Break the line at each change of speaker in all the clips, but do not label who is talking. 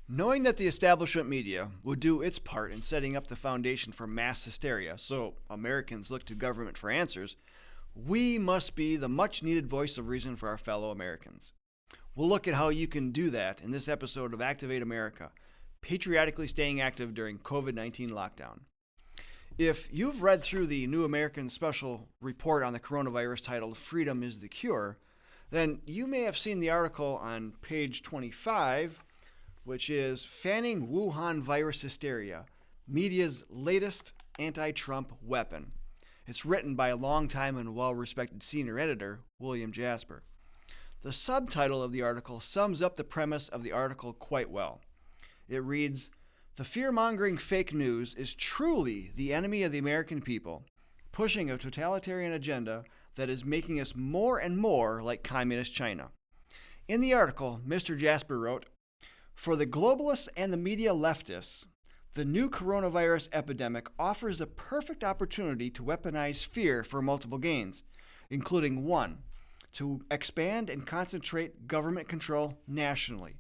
Knowing that the establishment media would do its part in setting up the foundation for mass hysteria, so Americans look to government for answers, we must be the much needed voice of reason for our fellow Americans. We'll look at how you can do that in this episode of Activate America, patriotically staying active during COVID-19 lockdown. If you've read through the New American Special report on the coronavirus titled Freedom is the Cure, then you may have seen the article on page 25, which is Fanning Wuhan Virus Hysteria, Media's Latest Anti-Trump Weapon. It's written by a longtime and well-respected senior editor, William Jasper. The subtitle of the article sums up the premise of the article quite well. It reads, "The fear-mongering fake news is truly the enemy of the American people, pushing a totalitarian agenda that is making us more and more like communist China." In the article, Mr. Jasper wrote, "For the globalists and the media leftists, the new coronavirus epidemic offers a perfect opportunity to weaponize fear for multiple gains, including 1. To expand and concentrate government control nationally.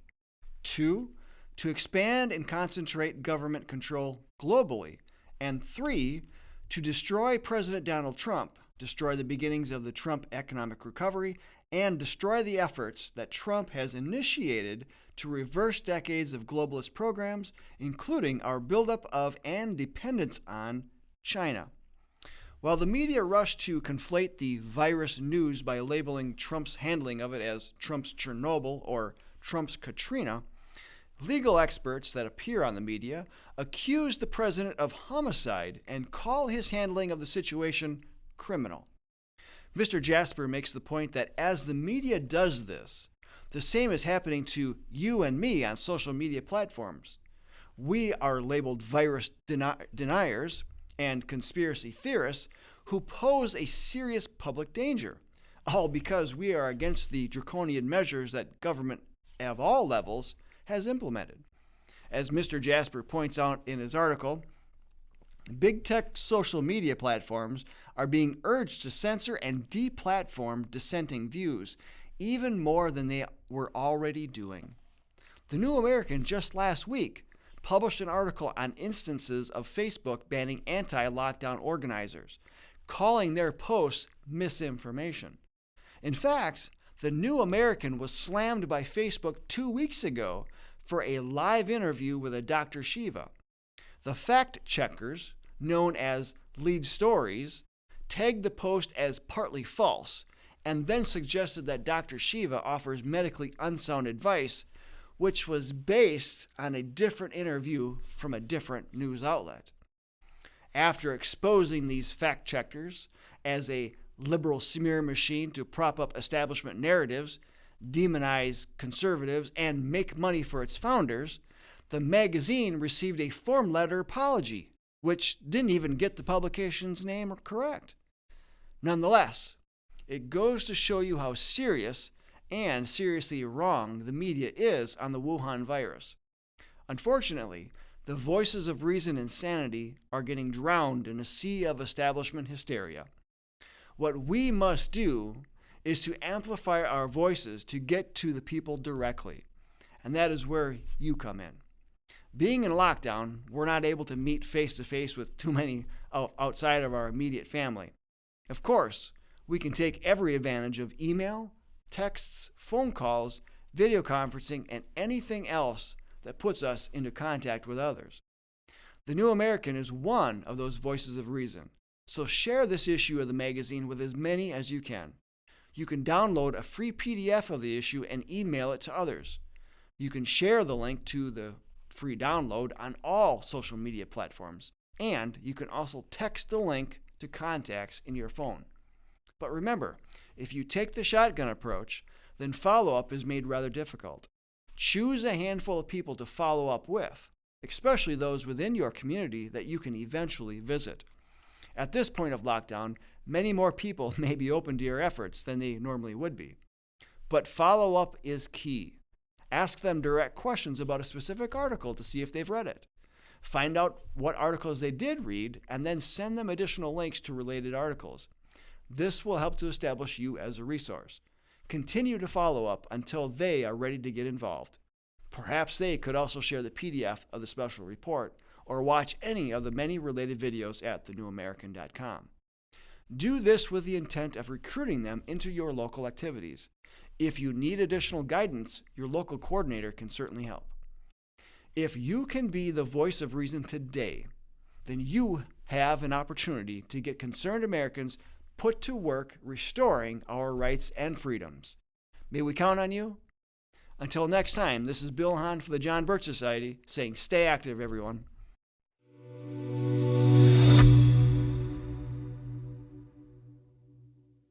2. To expand and concentrate government control globally. And 3. To destroy President Donald Trump, destroy the beginnings of the Trump economic recovery, and destroy the efforts that Trump has initiated to reverse decades of globalist programs, including our buildup of and dependence on China." While the media rushed to conflate the virus news by labeling Trump's handling of it as Trump's Chernobyl or Trump's Katrina, legal experts that appear on the media accuse the president of homicide and call his handling of the situation criminal. Mr. Jasper makes the point that as the media does this, the same is happening to you and me on social media platforms. We are labeled virus deniers and conspiracy theorists who pose a serious public danger, all because we are against the draconian measures that government of all levels has implemented. As Mr. Jasper points out in his article, big tech social media platforms are being urged to censor and deplatform dissenting views, even more than they were already doing. The New American just last week published an article on instances of Facebook banning anti-lockdown organizers, calling their posts misinformation. In fact, the New American was slammed by Facebook 2 weeks ago for a live interview with a Dr. Shiva. The fact-checkers, known as lead stories, tagged the post as partly false and then suggested that Dr. Shiva offers medically unsound advice, which was based on a different interview from a different news outlet. After exposing these fact-checkers as a liberal smear machine to prop up establishment narratives, demonize conservatives, and make money for its founders, the magazine received a form letter apology, which didn't even get the publication's name correct. Nonetheless, it goes to show you how serious and seriously wrong the media is on the Wuhan virus. Unfortunately, the voices of reason and sanity are getting drowned in a sea of establishment hysteria. What we must do is to amplify our voices to get to the people directly, and that is where you come in. Being in lockdown, we're not able to meet face-to-face with too many outside of our immediate family. Of course, we can take every advantage of email, texts, phone calls, video conferencing, and anything else that puts us into contact with others. The New American is one of those voices of reason, so share this issue of the magazine with as many as you can. You can download a free PDF of the issue and email it to others. You can share the link to the free download on all social media platforms, and you can also text the link to contacts in your phone. But remember, if you take the shotgun approach, then follow-up is made rather difficult. Choose a handful of people to follow up with, especially those within your community that you can eventually visit. At this point of lockdown, many more people may be open to your efforts than they normally would be. But follow-up is key. Ask them direct questions about a specific article to see if they've read it. Find out what articles they did read, and then send them additional links to related articles. This will help to establish you as a resource. Continue to follow up until they are ready to get involved. Perhaps they could also share the PDF of the special report or watch any of the many related videos at thenewamerican.com. Do this with the intent of recruiting them into your local activities. If you need additional guidance, your local coordinator can certainly help. If you can be the voice of reason today, then you have an opportunity to get concerned Americans put to work restoring our rights and freedoms. May we count on you? Until next time, this is Bill Hahn for the John Birch Society saying stay active, everyone.